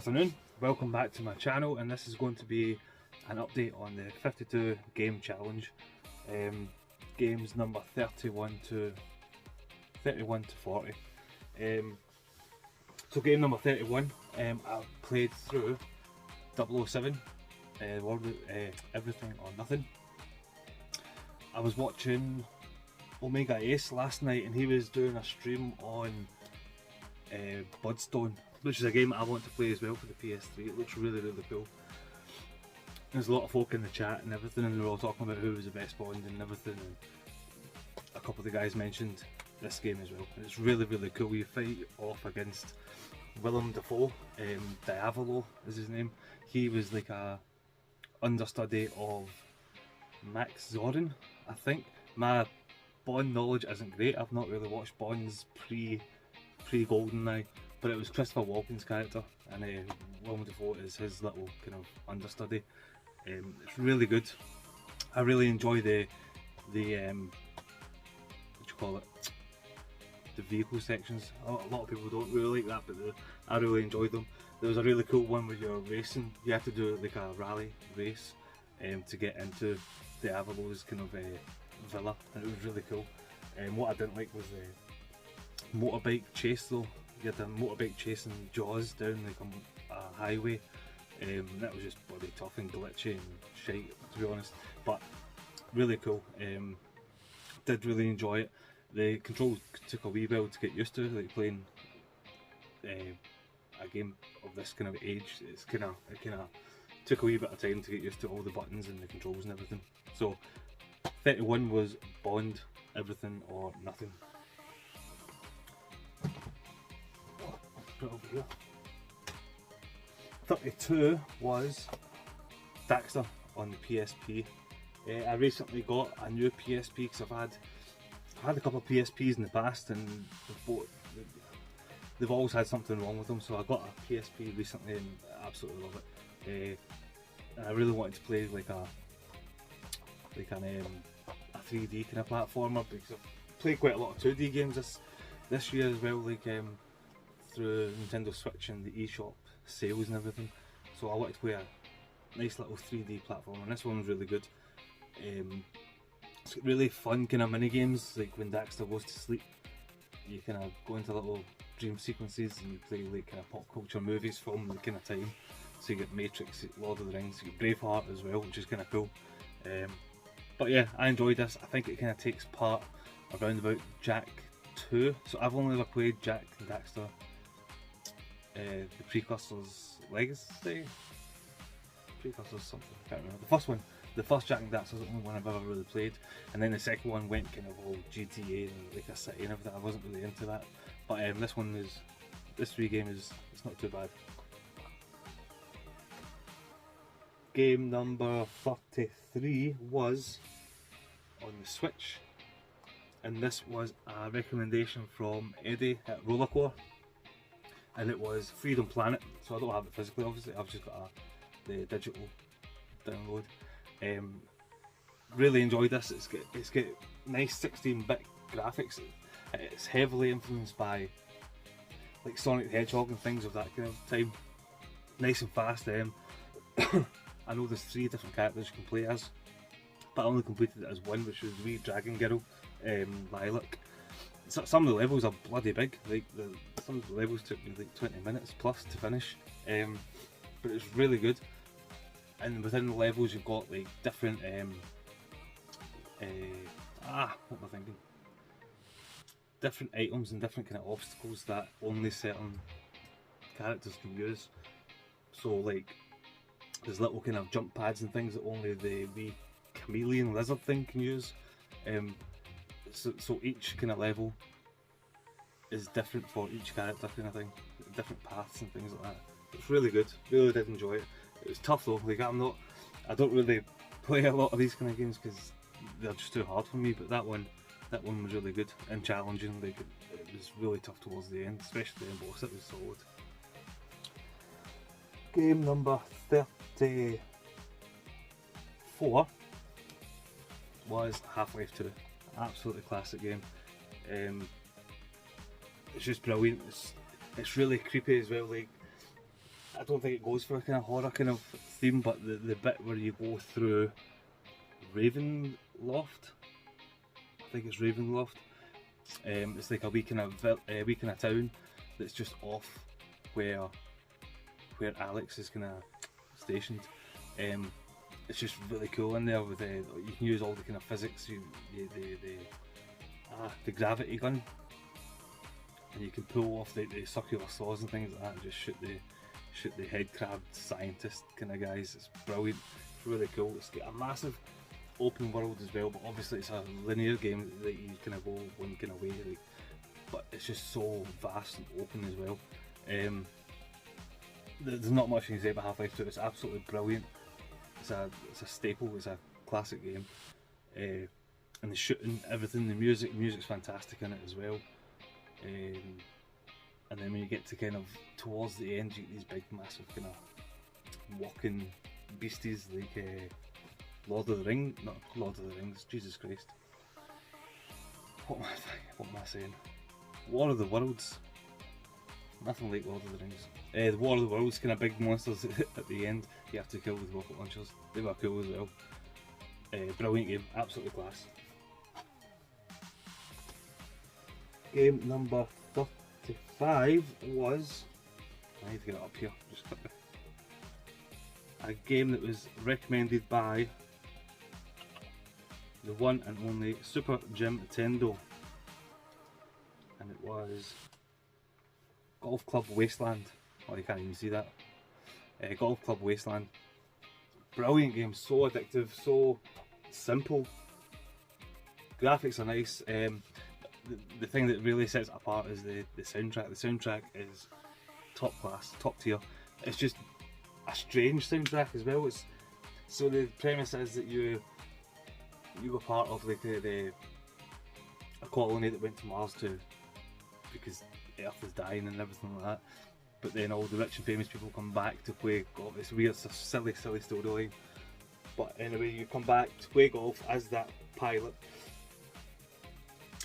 afternoon, welcome back to my channel, and this is going to be an update on the 52 game challenge. Games number 31 to 40. So game number 31, I played through 007, Everything or Nothing. I was watching Omega Ace last night and he was doing a stream on Bloodstone, which is a game I want to play as well for the PS3. It looks really cool. There's a lot of folk in the chat and everything, and they're all talking about who was the best Bond and everything, and a couple of the guys mentioned this game as well. And it's really cool. You fight off against Willem Dafoe, Diavolo is his name. He was like a understudy of Max Zorin, I think. My Bond knowledge isn't great. I've not really watched Bonds pre-GoldenEye, but it was Christopher Walken's character, and Willem Dafoe is his little kind of understudy. It's really good. I really enjoy the what do you call it? The vehicle sections. A lot of people don't really like that, but I really enjoyed them. There was a really cool one where you're racing. You have to do like a rally race to get into Diavolo's kind of villa, and it was really cool. What I didn't like was the motorbike chase though. You had a motorbike chasing Jaws down like a highway. That was just bloody tough and glitchy and shite, to be honest, but really cool. Did really enjoy it. The controls took a wee while to get used to, like playing a game of this kind of age. It kind of took a wee bit of time to get used to all the buttons and the controls and everything. So 31 was Bond, Everything or Nothing. Put it over here. 32 was Daxter on the PSP. I recently got a new PSP because I've had a couple of PSPs in the past, and they've always had something wrong with them. So I got a PSP recently and I absolutely love it. And I really wanted to play like a 3D kind of platformer, because I've played quite a lot of 2D games this year as well, like through Nintendo Switch and the eShop sales and everything. So I wanted to play a nice little 3D platform, and this one's really good. It's really fun kind of mini games, like when Daxter goes to sleep, you kind of go into little dream sequences and you play like kind of pop culture movies from the kind of time. So you get Matrix, Lord of the Rings, you get Braveheart as well, which is kind of cool. But yeah, I enjoyed this. I think it kind of takes part around about Jak 2. So I've only ever played Jak and Daxter, the Precursor's Legacy? Precursor's something, I can't remember. The first one, the first Jak and Daxter is the only one I've ever really played. And then the second one went kind of all GTA and like a city and everything. I wasn't really into that. But this free game it's not too bad. Game number 33 was on the Switch, and this was a recommendation from Eddie at Rollercore, and it was Freedom Planet. So I don't have it physically, obviously. I've just got the digital download. Really enjoyed this. It's got nice 16-bit graphics. It's heavily influenced by like Sonic the Hedgehog and things of that kind of time. Nice and fast. I know there's 3 different characters you can play as, but I only completed it as one, which was the wee dragon girl, Lilac. So, some of the levels are bloody big. Like some of the levels took me like 20 minutes plus to finish, but it's really good. And within the levels you've got like different what am I thinking? Different items and different kind of obstacles that only certain characters can use. So like there's little kind of jump pads and things that only the wee chameleon lizard thing can use. So each kind of level is different for each character kind of thing. Different paths and things like that. It's really good. Really did enjoy it. It was tough though. Like I don't really play a lot of these kind of games because they're just too hard for me. But that one was really good and challenging. Like it was really tough towards the end, especially the end boss. It was solid. Game number 34 was Half-Life 2. Absolutely classic game. It's just brilliant. It's really creepy as well. Like I don't think it goes for a kind of horror kind of theme, but the bit where you go through Ravenloft, I think it's Ravenloft. It's like a wee kind of town that's just off where Alex is kind of stationed. It's just really cool in there with you can use all the kind of physics, the gravity gun, and you can pull off the circular saws and things like that and just shoot the head crabbed scientist kind of guys. It's brilliant. It's really cool. It's got a massive open world as well, but obviously it's a linear game that you kind of go one kind of way, like, but it's just so vast and open as well. There's not much you can say about Half-Life 2. It's absolutely brilliant. It's a staple. It's a classic game. And the shooting, everything, the music's fantastic in it as well. And then when you get to kind of towards the end, you get these big, massive kind of walking beasties like Lord of the Rings. Not Lord of the Rings. Jesus Christ. What am I saying? War of the Worlds. Nothing like Lord of the Rings. The War of the Worlds, kind of big monsters at the end. You have to kill with rocket launchers. They were cool as well. Brilliant game, absolutely class. Game number 35 was, I need to get it up here, just quickly. A game that was recommended by the one and only Super Jim Tendo, and it was Golf Club Wasteland. Oh, you can't even see that. Golf Club Wasteland. Brilliant game, so addictive, so simple. Graphics are nice. The thing that really sets it apart is the soundtrack. The soundtrack is top class, top tier. It's just a strange soundtrack as well. So the premise is that you were part of like a colony that went to Mars because Earth is dying and everything like that. But then all the rich and famous people come back to play golf. It's weird, it's a silly storyline. But anyway, you come back to play golf as that pilot,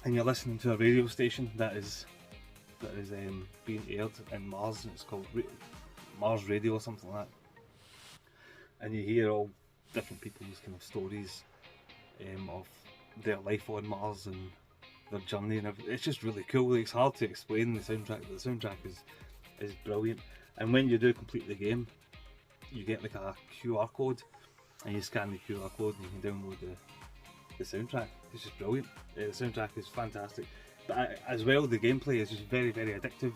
and you're listening to a radio station that is being aired in Mars, and it's called Mars Radio or something like that. And you hear all different people's kind of stories of their life on Mars and their journey and everything. It's just really cool. It's hard to explain the soundtrack, but the soundtrack is brilliant. And when you do complete the game, you get like a QR code, and you scan the QR code and you can download the soundtrack. It's just brilliant. The soundtrack is fantastic, but as well the gameplay is just very, very addictive.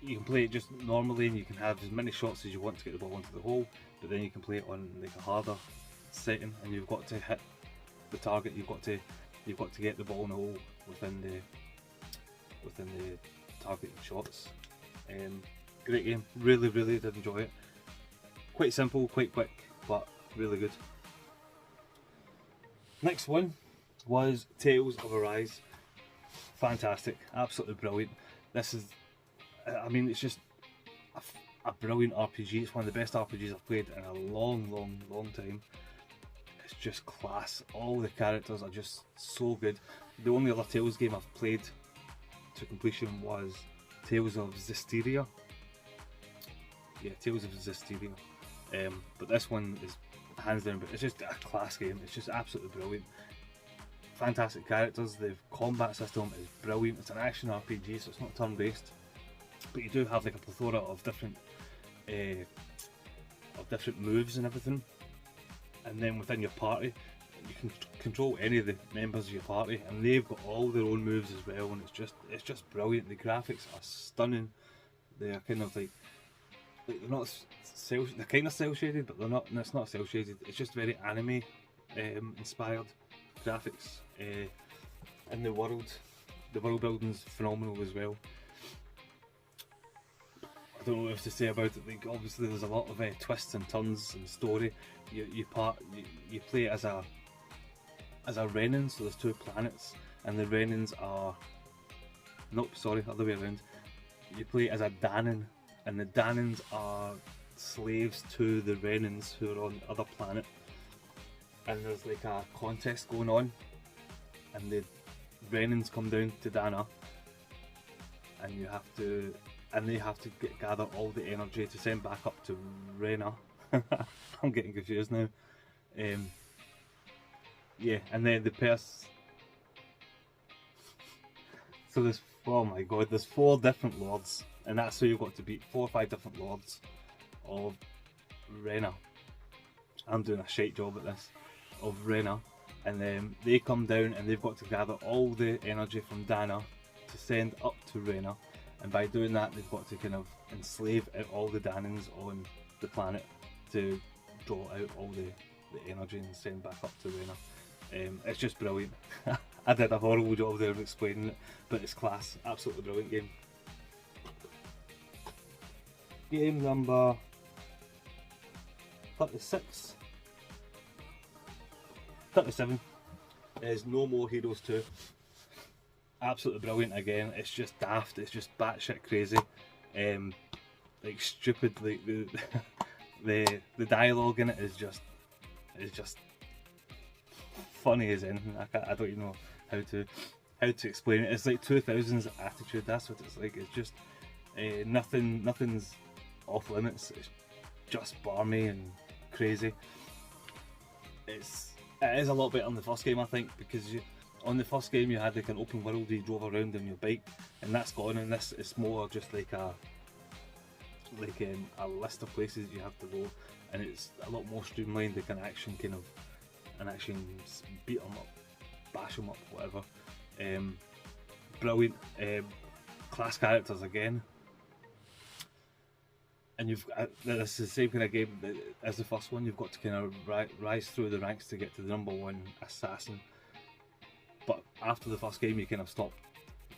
You can play it just normally and you can have as many shots as you want to get the ball into the hole, but then you can play it on like a harder setting, and you've got to hit the target. You've got to get the ball in the hole within the targeted shots. Great game, really did enjoy it. Quite simple, quite quick, but really good. Next one was Tales of Arise. Fantastic, absolutely brilliant. This is, I mean, it's just a brilliant RPG. It's one of the best RPGs I've played in a long time. It's just class. All the characters are just so good. The only other Tales game I've played to completion was Tales of Zestiria. Yeah, Tales of Zestiria. But this one is hands down, but it's just a class game. It's just absolutely brilliant. Fantastic characters. The combat system is brilliant. It's an action RPG, so it's not turn-based, but you do have like a plethora of different moves and everything. And then within your party, you can control any of the members of your party, and they've got all their own moves as well. And it's just brilliant. The graphics are stunning. They are kind of like they're not they're kind of cel shaded, but they're not. It's not cel shaded. It's just very anime inspired graphics. And the world building's phenomenal as well. I don't know what else to say about it. Like, obviously there's a lot of twists and turns in the story. You play as a Renin, so there's two planets, and the Renins are, nope, sorry, other way around. You play as a Danin, and the Danins are slaves to the Renins who are on the other planet. And there's like a contest going on, and the Renins come down to Dana, and you have to and they have to gather all the energy to send back up to Rena. I'm getting confused now. Yeah, and then the so there's, oh my god, there's 4 different lords, and that's who you've got to beat. 4 or 5 different lords of Rena. I'm doing a shite job at this, of Rena, and then they come down and they've got to gather all the energy from Dana to send up to Rena, and by doing that they've got to kind of enslave all the Danans on the planet to draw out all the energy and send back up to Rena. It's just brilliant. I did a horrible job there of explaining it, but it's class. Absolutely brilliant game. Game number 36. 37 is No More Heroes 2. Absolutely brilliant again. It's just daft, it's just batshit crazy. Like stupid, like the dialogue in it is just funny as anything. I don't even know how to explain it. It's like 2000s attitude, that's what it's like. It's just nothing's off limits. It's just barmy and crazy. It is a lot better than the first game, I think, because on the first game you had like an open world where you drove around on your bike, and that's gone. And this is more just like a list of places you have to go, and it's a lot more streamlined, like an action beat them up, bash them up, whatever. Brilliant, class characters again. And this is the same kind of game as the first one. You've got to kind of rise through the ranks to get to the #1 assassin. But after the first game, you kind of stop.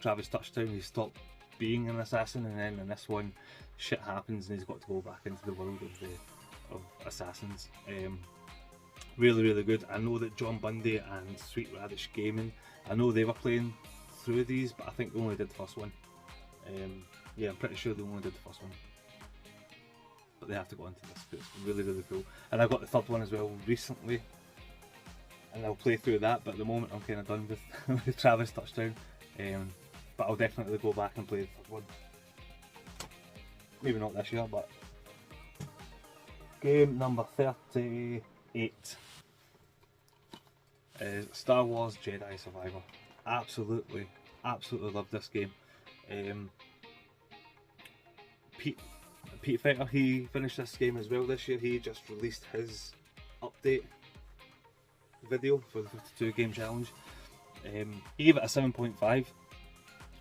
Travis Touchdown, he stopped being an assassin, and then in this one, shit happens, and he's got to go back into the world of assassins. Really, really good. I know that John Bundy and Sweet Radish Gaming, I know they were playing through these, but I think they only did the first one. Yeah, I'm pretty sure they only did the first one. But they have to go into this, but it's really, really cool. And I got the third one as well recently, and I'll play through that, but at the moment I'm kind of done with, with Travis Touchdown. But I'll definitely go back and play the third one. Maybe not this year, but... Game number 38 is Star Wars Jedi Survivor. Absolutely love this game. Pete Fetter, he finished this game as well this year. He just released his update video for the 52 game challenge. He gave it a 7.5,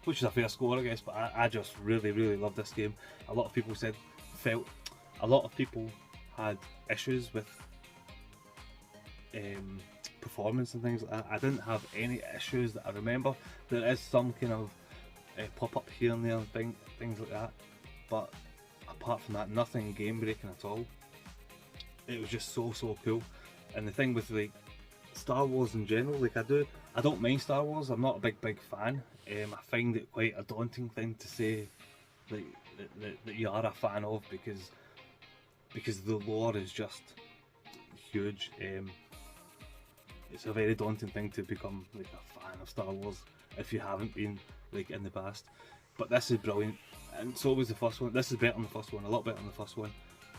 which is a fair score, I guess, but I just really love this game. A lot of people had issues with performance and things like that. I didn't have any issues that I remember. There is some kind of pop up here and there, things like that, but apart from that, nothing game breaking at all. It was just so cool. And the thing with like Star Wars in general, like I don't mind Star Wars. I'm not a big fan. I find it quite a daunting thing to say like that you are a fan of, because the lore is just huge. It's a very daunting thing to become like a fan of Star Wars if you haven't been like in the past. But this is brilliant, and so was the first one. This is better than the first one, a lot better than the first one.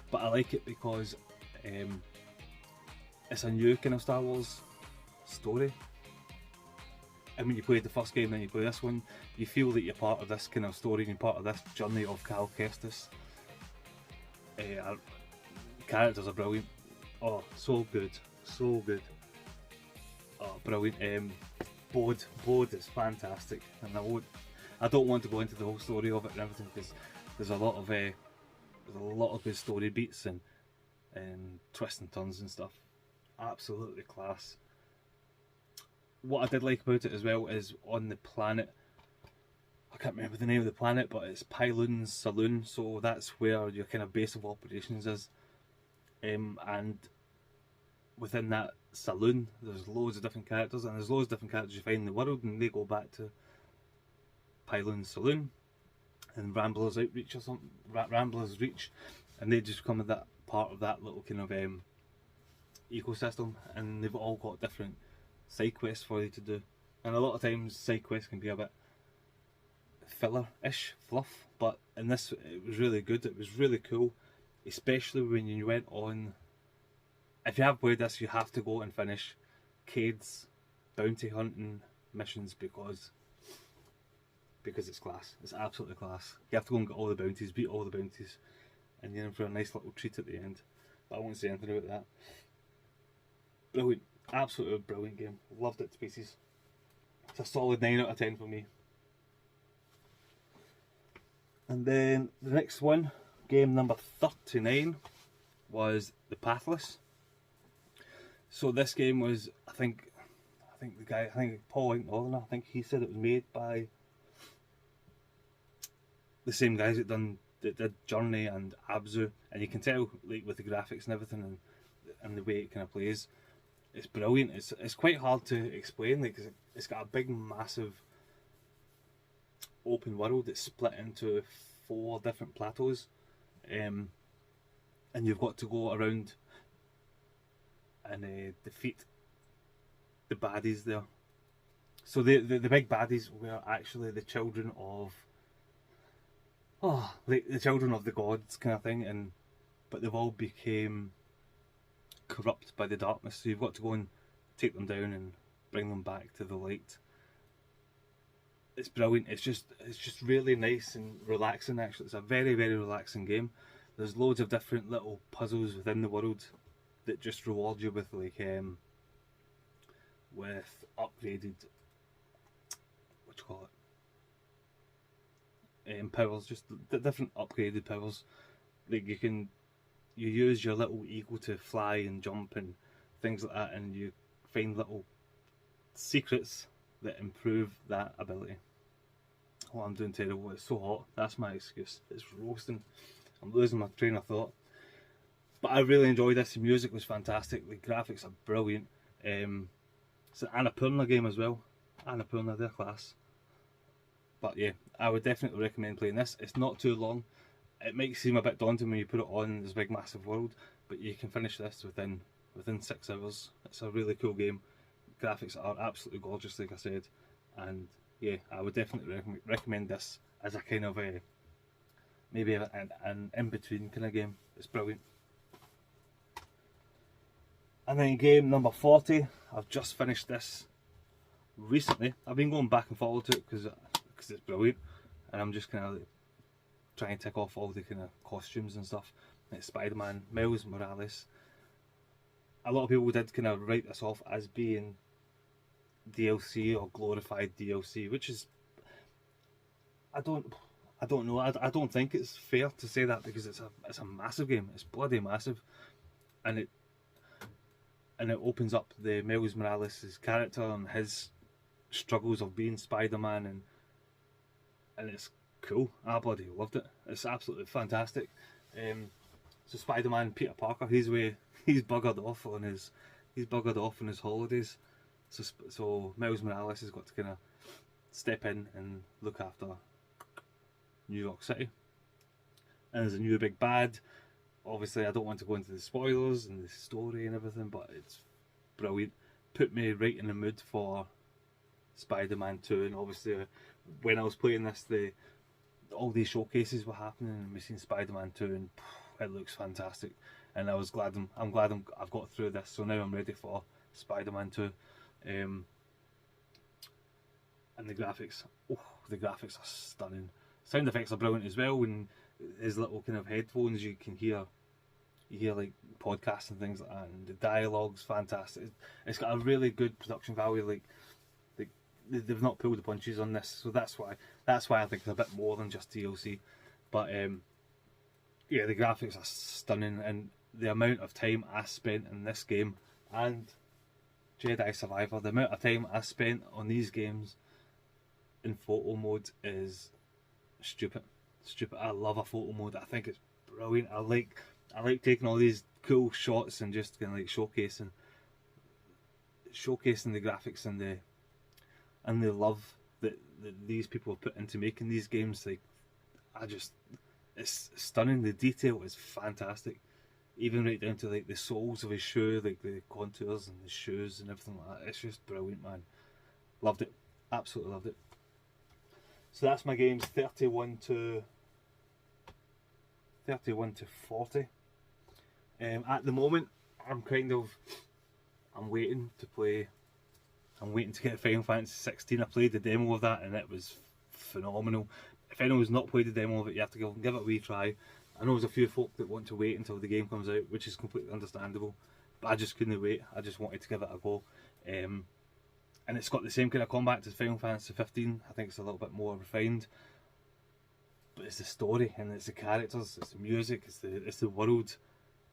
But I like it because it's a new kind of Star Wars story. And when you play the first game, then you play this one, you feel that you're part of this kind of story, and you're part of this journey of Cal Kestis. Characters are brilliant. Oh, so good. Oh, brilliant. Bode is fantastic, and I don't want to go into the whole story of it and everything, because there's a lot of good story beats and twists and turns and stuff. Absolutely class. What I did like about it as well is on the planet, I can't remember the name of the planet, but it's Pyloon's Saloon, so that's where your kind of base of operations is. And within that saloon, there's loads of different characters, and there's loads of different characters you find in the world, and they go back to Pyloon's Saloon and Rambler's Outreach or something, Rambler's Reach, and they just become that part of that little kind of ecosystem, and they've all got different side quests for you to do. And a lot of times side quests can be a bit filler-ish fluff, but in this it was really good. It was really cool, especially when you went on. If you have played this, you have to go and finish Cade's bounty hunting missions because it's class. It's absolutely class. You have to go and get all the bounties, beat all the bounties, and you're in for a nice little treat at the end. But I won't say anything about that. Brilliant. Absolutely brilliant game. Loved it to pieces. It's a solid 9 out of 10 for me. And then the next one, game number 39, was The Pathless. So this game was, I think Paul Northern, I think he said it was made by the same guys that did Journey and Abzu, and you can tell like with the graphics and everything and the way it kind of plays, it's brilliant. It's quite hard to explain. Like it's got a big, massive open world that's split into 4 different plateaus, and you've got to go around and defeat the baddies there. So the big baddies were actually the children of the children of the gods kind of thing, but they've all became corrupt by the darkness. So you've got to go and take them down and bring them back to the light. It's brilliant. It's just really nice and relaxing. Actually, it's a very, very relaxing game. There's loads of different little puzzles within the world that just reward you with with upgraded, what do you call it, powers, just the different upgraded powers. Like you use your little eagle to fly and jump and things like that, and you find little secrets that improve that ability. Oh, I'm doing terrible. It's so hot. That's my excuse. It's roasting. I'm losing my train of thought. But I really enjoyed this. The music was fantastic. The graphics are brilliant. It's an Annapurna game as well. Annapurna, they're class. But yeah, I would definitely recommend playing this. It's not too long. It might seem a bit daunting when you put it on this big massive world, but you can finish this within 6 hours. It's a really cool game. Graphics are absolutely gorgeous, like I said, and yeah, I would definitely recommend this as a kind of maybe an in-between kind of game. It's brilliant. And then game number 40, I've just finished this recently. I've been going back and forward to it because it's brilliant, and I'm just kind of trying to tick off all the kind of costumes and stuff. It's Spider-Man Miles Morales. A lot of people did kind of write this off as being DLC or glorified DLC, which is, I don't know. I don't think it's fair to say that because it's a massive game. It's bloody massive, and it opens up the Miles Morales' character and his struggles of being Spider-Man, and it's cool. I bloody loved it. It's absolutely fantastic. So Spider-Man Peter Parker, he's buggered off on his holidays. So Miles Morales has got to kind of step in and look after New York City. And there's a new big bad. Obviously, I don't want to go into the spoilers and the story and everything, but it's brilliant. Put me right in the mood for Spider-Man 2, and obviously when I was playing this, all these showcases were happening, and we seen Spider-Man 2, and it looks fantastic. And I was glad I've got through this, so now I'm ready for Spider-Man 2. And the graphics are stunning. Sound effects are brilliant as well. When his little kind of headphones, you hear like podcasts and things like that, and the dialogue's fantastic. It's got a really good production value. Like they've not pulled the punches on this, so that's why I think it's a bit more than just DLC. But yeah, the graphics are stunning, and the amount of time I spent in this game and Jedi Survivor, the amount of time I spent on these games in photo mode is stupid. I love a photo mode. I think it's brilliant. I like taking all these cool shots and just kind of like showcasing the graphics and the love that these people have put into making these games. Like, it's stunning. The detail is fantastic, even right down to like the soles of his shoe, like the contours and the shoes and everything like that. It's just brilliant, man. Loved it, absolutely loved it. So that's my games 31 to 40. At the moment, I'm waiting to play. I'm waiting to get Final Fantasy 16. I played the demo of that and it was phenomenal. If anyone's not played the demo of it, you have to give it a wee try. I know there's a few folk that want to wait until the game comes out, which is completely understandable. But I just couldn't wait. I just wanted to give it a go. And it's got the same kind of combat as Final Fantasy 15. I think it's a little bit more refined. But it's the story and it's the characters, it's the music, it's the world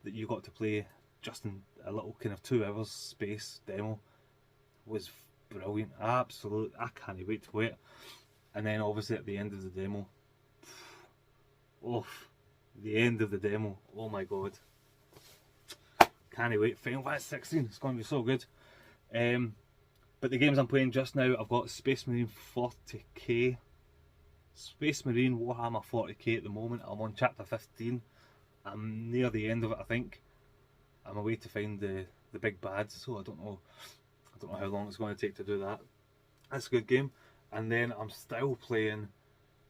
that you got to play just in a little kind of 2 hours space demo. Was brilliant, absolute. I can't wait to play it. And then obviously at the end of the demo, oh, the end of the demo, oh my god, can't wait. Final Fantasy 16, it's going to be so good. But the games I'm playing just now, I've got Space Marine 40k, Space Marine Warhammer 40k at the moment. I'm on chapter 15. I'm near the end of it, I think. I'm away to find the big bads, so I don't know how long it's going to take to do that. That's a good game. And then I'm still playing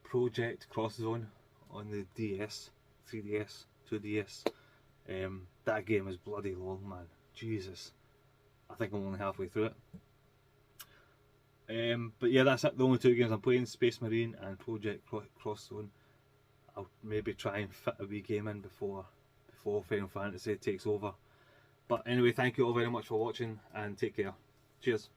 Project Cross Zone on the DS, 3DS, 2DS. That game is bloody long, man. Jesus. I think I'm only halfway through it. But yeah, that's it. The only 2 games I'm playing, Space Marine and Project Cross Zone. I'll maybe try and fit a wee game in before Final Fantasy takes over. But anyway, thank you all very much for watching and take care. Cheers.